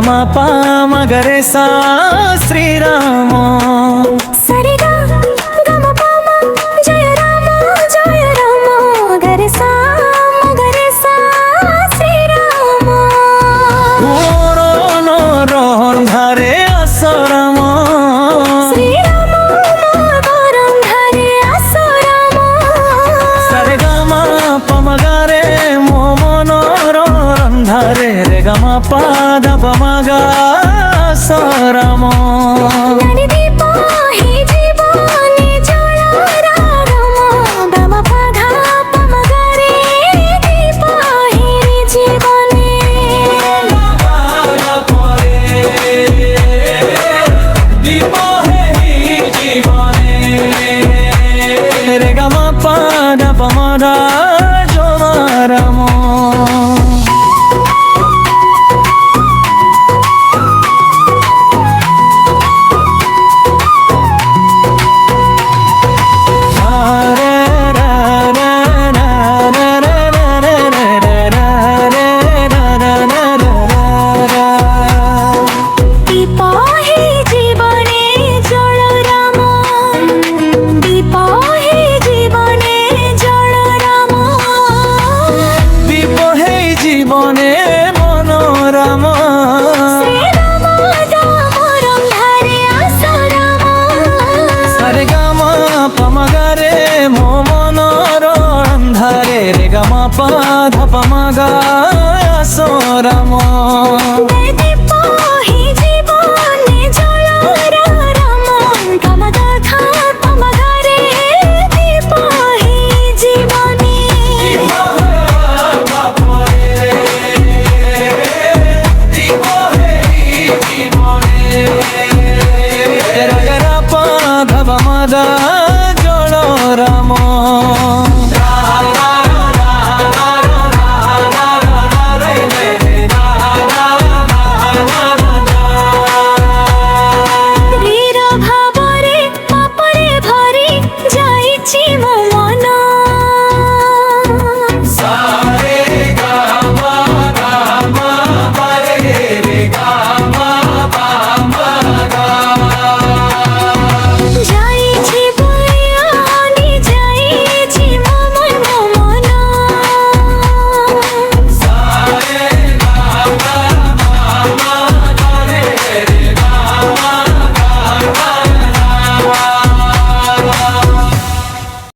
ma pa ma ga re sa Sri Rama. Sare ga ga ma pa ma Jaya Rama ga re sa Sri Rama. Ron ron dhare asarama. Sri Rama varam dhare asarama. Sare ga ma pa ma ga re mo mono ron dhare re ga ma pa da pa ma ga asarama. Nani deepa hi jeevane jala ragama. Bama pa dha pa ma ga re deepa hi jeevane. Re ga ma pa da pa ma da jomaramo. Deepa ही जीवने जल राम. दीपा ही जीवने जल राम. দীপ হে জীবনে মনোরম। श्री राम दामोदरम धरे आसाराम. সারে গা মা পা মা গা রে মো মনোরম ধারে রে গা মা পা ধা পা মা গা আসরাম। दीपा ही जीवने जल राम. गमा गा धा पा मा गा रे दीपा ही जीवने. রা গা রা পা ধা পা মা দা জল রাম।